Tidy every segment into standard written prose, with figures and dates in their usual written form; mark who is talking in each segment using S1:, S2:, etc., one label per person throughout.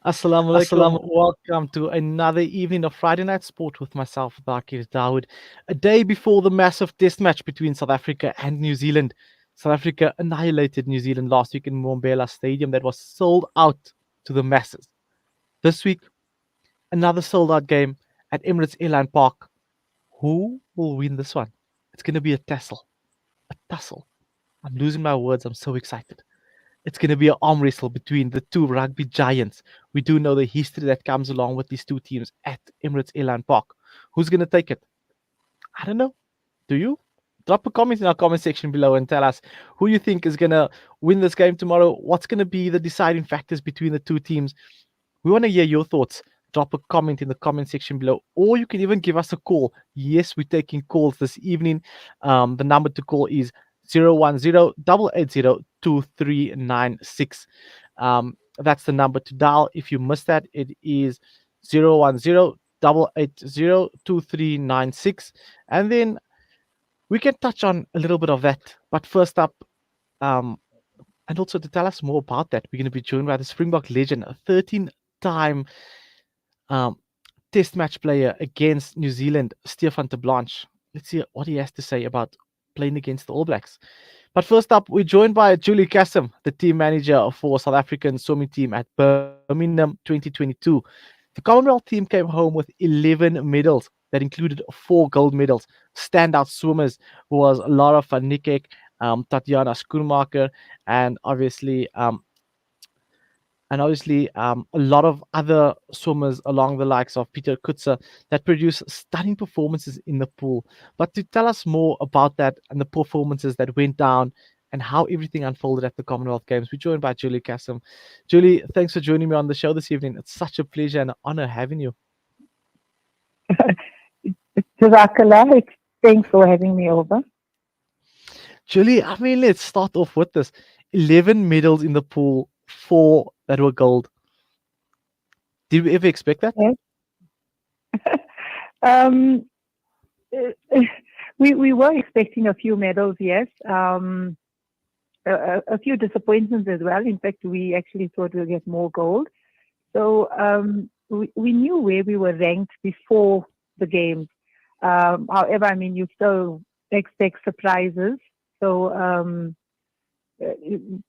S1: Assalamu
S2: Assalamu.
S1: alaikum. Welcome to another evening of Friday Night Sport with myself, Bakir Dawood. A day before the massive test match between South Africa and New Zealand. South Africa annihilated New Zealand last week in Mbombela Stadium that was sold out to the masses. This week, another sold out game at Emirates Airline Park. Who will win this one? It's going to be a tussle. A tussle. I'm losing my words. I'm so excited. It's going to be an arm wrestle between the two rugby giants. We do know the history that comes along with these two teams at Emirates Airline Park. Who's going to take it? I don't know. Do you? Drop a comment in our comment section below and tell us who you think is going to win this game tomorrow. What's going to be the deciding factors between the two teams? We want to hear your thoughts. Drop a comment in the comment section below, or you can even give us a call. Yes, we're taking calls this evening. The number to call is 010-880-2396. That's the number to dial. If you missed that, it is 010-880-2396. And then we can touch on a little bit of that. But first up, um, and also to tell us more about that, we're going to be joined by the Springbok legend, a 13-time um, test match player against New Zealand, Stefan de Blanche. Let's see what he has to say about playing against the All Blacks. But first up, we're joined by Julie Cassim, the team manager for South African swimming team at Birmingham 2022. The Commonwealth team came home with 11 medals that included 4 gold medals. Standout swimmers was Lara van Niekerk, Tatiana Schoenmaker, and a lot of other swimmers along the likes of Peter Kutzer that produce stunning performances in the pool. But to tell us more about that and the performances that went down and how everything unfolded at the Commonwealth Games, we're joined by Julie Cassim. Julie, thanks for joining me on the show this evening. It's such a pleasure and an honor having you.
S2: Jazakallah, thanks for having me over.
S1: Julie, I mean, let's start off with this. 11 medals in the pool, 4 that were gold. Did we ever expect that?
S2: Yes. um, uh, we were expecting a few medals, yes. A few disappointments as well. In fact, we actually thought we'll get more gold. So we knew where we were ranked before the games. However, I mean, you still expect surprises. So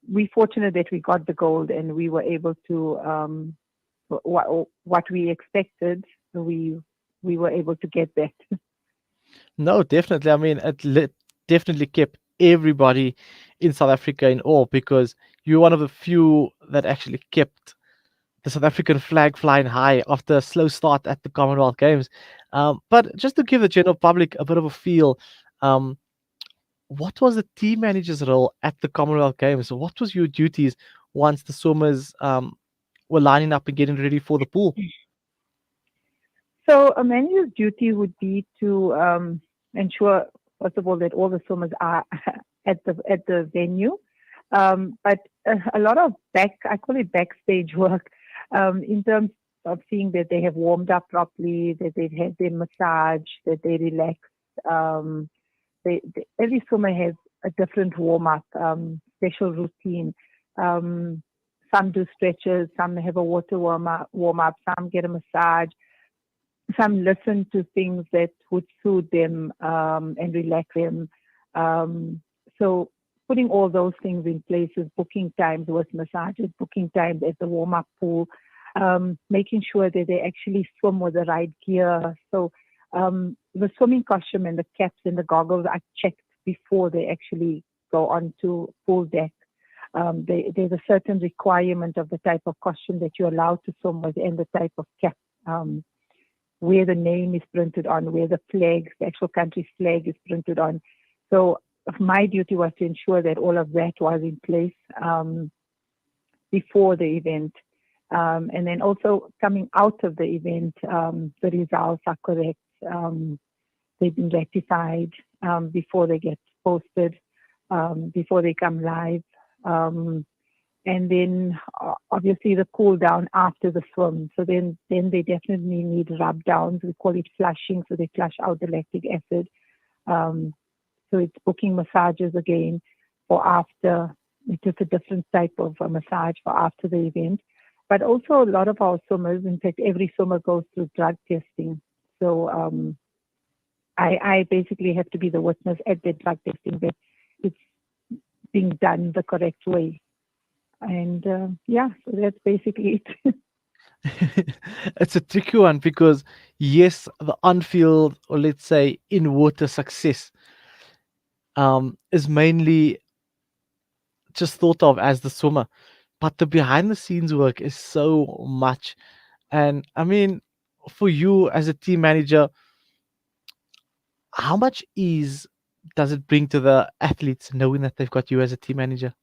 S2: we're fortunate that we got the gold and we were able to what we expected. We were able to get that.
S1: No, definitely. I mean, definitely kept everybody in South Africa in awe because you're one of the few that actually kept the South African flag flying high after a slow start at the Commonwealth Games. But just to give the general public a bit of a feel, um, what was the team manager's role at the Commonwealth Games? What was your duties once the swimmers were lining up and getting ready for the pool?
S2: So a manager's duty would be to ensure, first of all, that all the swimmers are at the venue. But a lot of I call it backstage work, in terms of seeing that they have warmed up properly, that they've had their massage, that they relax. Um, every swimmer has a different warm up, special routine. Um, some do stretches, some have a water warm up, some get a massage, some listen to things that would soothe them and relax them. So putting all those things in place is booking times with massages, booking times at the warm-up pool, making sure that they actually swim with the right gear. So the swimming costume and the caps and the goggles are checked before they actually go onto pool deck. There's a certain requirement of the type of costume that you're allowed to swim with and the type of cap. Where the name is printed on, where the flag, the actual country's flag is printed on. So my duty was to ensure that all of that was in place before the event. And then also coming out of the event, the results are correct. They've been rectified before they get posted, before they come live. And then obviously the cool down after the swim. So then they definitely need rub downs. We call it flushing. So they flush out the lactic acid. So it's booking massages again for after. It's just a different type of massage for after the event. But also a lot of our swimmers, in fact, every swimmer goes through drug testing. So I basically have to be the witness at the drug testing that it's being done the correct way. And yeah, so that's basically it.
S1: It's a tricky one because yes, the on-field or let's say in-water success is mainly just thought of as the swimmer, but the behind-the-scenes work is so much. And I mean, for you as a team manager, how much ease does it bring to the athletes knowing that they've got you as a team manager?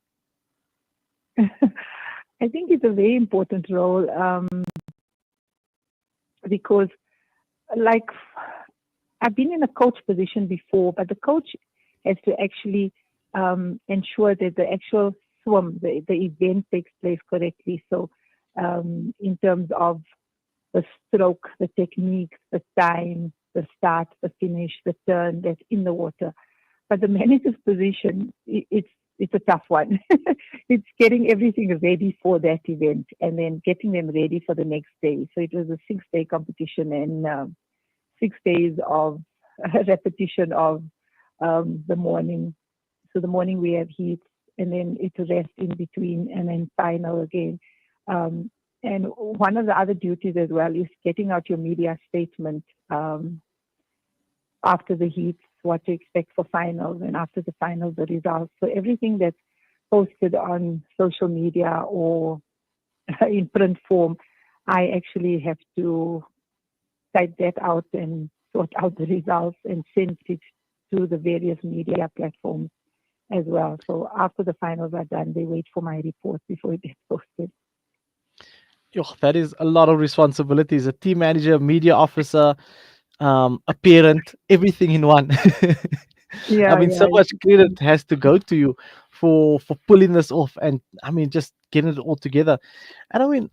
S2: I think it's a very important role because, like, I've been in a coach position before, but the coach has to actually ensure that the actual swim, the event takes place correctly. So, in terms of the stroke, the technique, the time, the start, the finish, the turn that's in the water. But the manager's position, it's a tough one. It's getting everything ready for that event and then getting them ready for the next day. So it was a 6-day competition and 6 days of repetition of the morning. So the morning we have heats and then it's a rest in between and then final again. Um, and one of the other duties as well is getting out your media statement after the heats, what to expect for finals, and after the finals, the results. So everything that's posted on social media or in print form, I actually have to type that out and sort out the results and send it to the various media platforms as well. So after the finals are done, they wait for my report before it gets posted.
S1: Yo, that is a lot of responsibilities. A team manager, media officer, a parent, everything in one. I
S2: Yeah,
S1: mean, so
S2: yeah.
S1: much credit has to go to you for pulling this off, and I mean, just getting it all together. And I mean,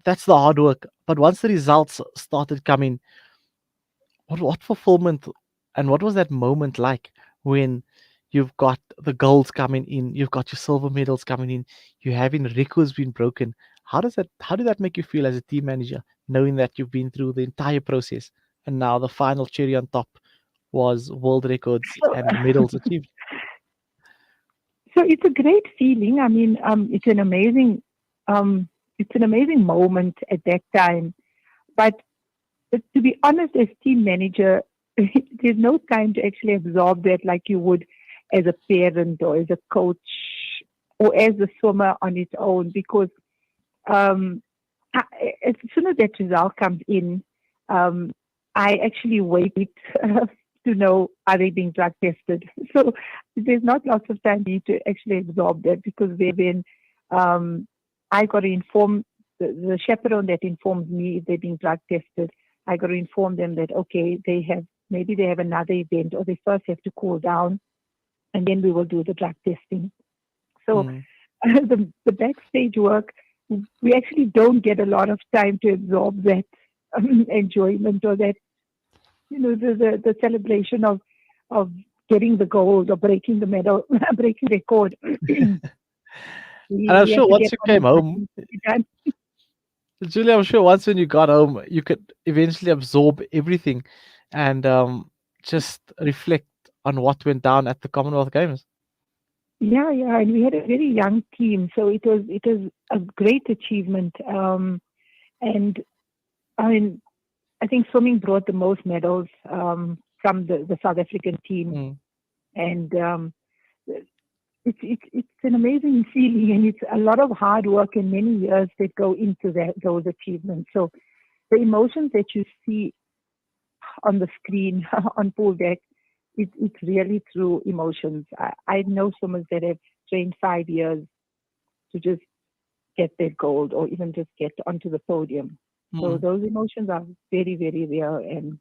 S1: that's the hard work. But once the results started coming, what fulfillment and what was that moment like when you've got the golds coming in, you've got your silver medals coming in, you're having records being broken? How did that make you feel as a team manager, knowing that you've been through the entire process and now the final cherry on top was world records
S2: So,
S1: and medals achieved?
S2: so it's a great feeling. I mean, it's an amazing moment at that time. But to be honest, as team manager, there's no time to actually absorb that like you would as a parent or as a coach or as a swimmer on its own. Because um, as soon as that result comes in, um, I actually wait to know are they being drug tested. So there's not lots of time for me to actually absorb that because then um, I got to inform the chaperone that informs me if they're being drug tested. I got to inform them that okay, maybe they have another event or they first have to cool down and then we will do the drug testing. So
S1: Mm.
S2: the backstage work, we actually don't get a lot of time to absorb that enjoyment or that the celebration of getting the gold or breaking the medal, breaking record. we
S1: And I'm
S2: we have
S1: sure
S2: to
S1: once
S2: get
S1: you
S2: on
S1: came
S2: with what
S1: home,
S2: needs to be done.
S1: Julie, I'm sure once when you got home, you could eventually absorb everything and just reflect on what went down at the Commonwealth Games.
S2: Yeah, yeah, and we had a very young team, so it was a great achievement. And I mean, I think swimming brought the most medals from the South African team,
S1: Mm.
S2: and it's an amazing feeling, and it's a lot of hard work and many years that go into those achievements. So the emotions that you see on the screen on pool deck, it's really through emotions. I know swimmers that have trained 5 years to just get their gold or even just get onto the podium. So
S1: Mm.
S2: those emotions are very, very real, and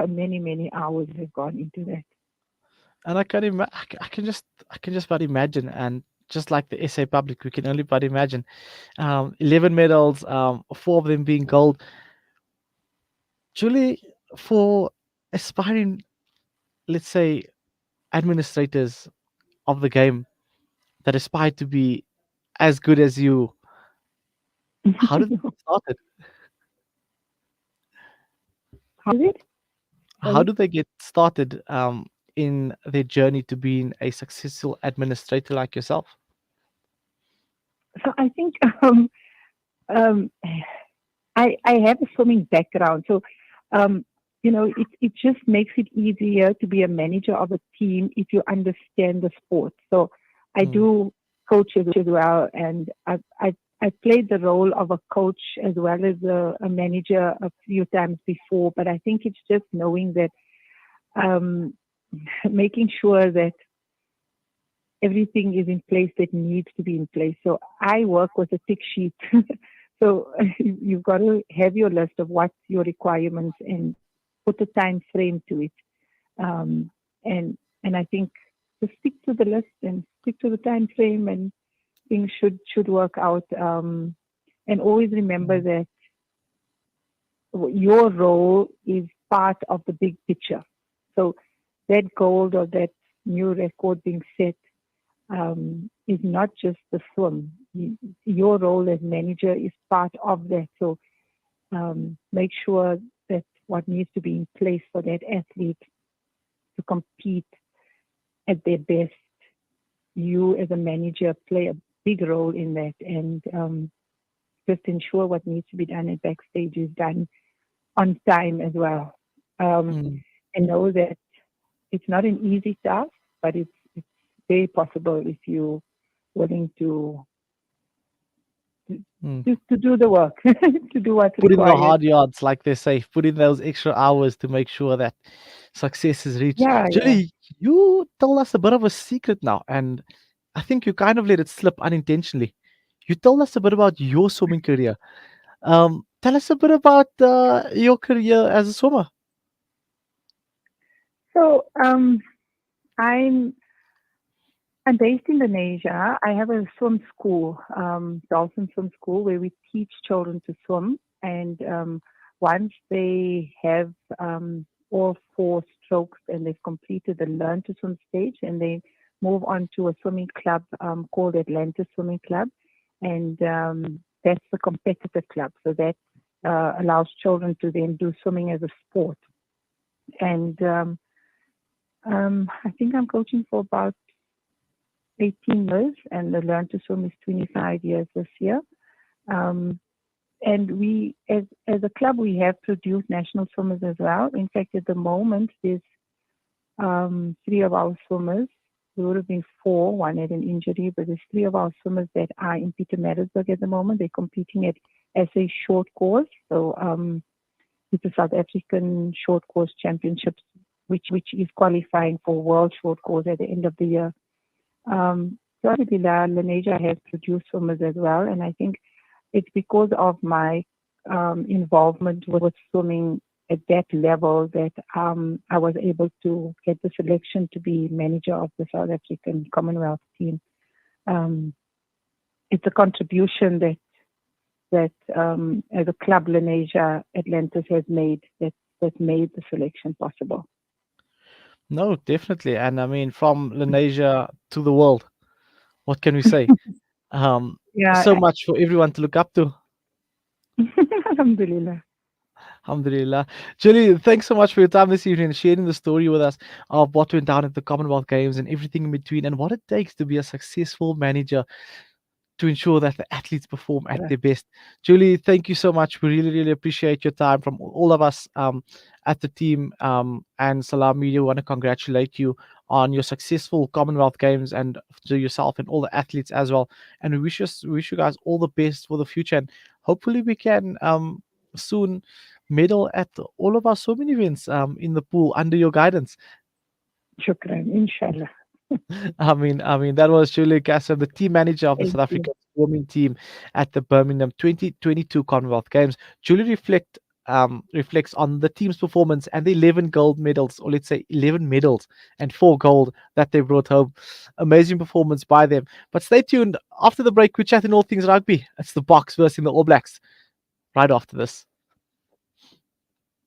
S2: many, many hours have gone into that.
S1: And I can just but imagine, and just like the SA public, we can only but imagine. 11 medals, four of them being gold. Julie, for aspiring, let's say, administrators of the game that aspire to be as good as you, How did it get started?
S2: How is it?
S1: How
S2: Sorry.
S1: do they get started in their journey to being a successful administrator like yourself?
S2: So I think um, I have a swimming background, so um, it just makes it easier to be a manager of a team if you understand the sport. So I
S1: Mm,
S2: do coach as well, and I played the role of a coach as well as a manager a few times before. But I think it's just knowing that, um, making sure that everything is in place that needs to be in place. So I work with a tick sheet. So you've got to have your list of what's your requirements and put a time frame to it. Um, and I think just stick to the list and stick to the time frame, and things should work out. And always remember
S1: mm,
S2: that your role is part of the big picture. So that goal or that new record being set, is not just the swim. Your role as manager is part of that. So make sure that what needs to be in place for that athlete to compete at their best, you as a manager play a big role in that, and just ensure what needs to be done at backstage is done on time as well. Um,
S1: mm,
S2: and know that it's not an easy task, but it's very possible if you're willing
S1: mm.
S2: to do the work, to do what's
S1: Put in the
S2: required.
S1: hard yards, like they say. Put in those extra hours to make sure that success is reached.
S2: Yeah, yeah.
S1: Julie, you told us a bit of a secret now, and I think you kind of let it slip unintentionally. You told us a bit about your swimming career. Tell us a bit about your career as a swimmer.
S2: So I'm I'm based in Indonesia. I have a swim school, dolphin swim school, where we teach children to swim. And once they have all four strokes and they've completed the learn to swim stage, and they move on to a swimming club called Atlanta Swimming Club, and that's the competitive club. So that allows children to then do swimming as a sport. And I think I'm coaching for about 18 years, and the Learn to Swim is 25 years this year. Um, and we, as a club, we have produced national swimmers as well. In fact, at the moment, there's three of our swimmers. There would have been four. One had an injury, but there's three of our swimmers that are in Pietermaritzburg at the moment. They're competing at SA Short Course. So it's a South African Short Course Championships, which is qualifying for World Short Course at the end of the year. So Alhamdulillah, Lenasia has produced swimmers as well, and I think it's because of my involvement with swimming at that level that I was able to get the selection to be manager of the South African Commonwealth team. Um, it's a contribution that as a club Lenasia Atlantis has made that made the selection possible.
S1: No, definitely. And I mean, from Lenasia to the world, what can we say? Um, so
S2: Yeah,
S1: much for everyone to look up to.
S2: Alhamdulillah.
S1: Alhamdulillah. Julie, thanks so much for your time this evening and sharing the story with us of what went down at the Commonwealth Games and everything in between and what it takes to be a successful manager to ensure that the athletes perform at their best. Julie, thank you so much. We really, really appreciate your time from all of us at the team and Salam Media. We want to congratulate you on your successful Commonwealth Games and to yourself and all the athletes as well. And we wish you guys all the best for the future. And hopefully we can soon medal at all of our swimming events in the pool under your guidance.
S2: Shukran, inshallah.
S1: I mean, that was Julie Cassim, the team manager of the
S2: Thank
S1: South
S2: you.
S1: African swimming team at the Birmingham 2022 Commonwealth Games. Julie reflects on the team's performance and the 11 gold medals, or let's say 11 medals and 4 gold that they brought home. Amazing performance by them. But stay tuned. After the break, we're chatting all things rugby. It's the Box versus the All Blacks right after this.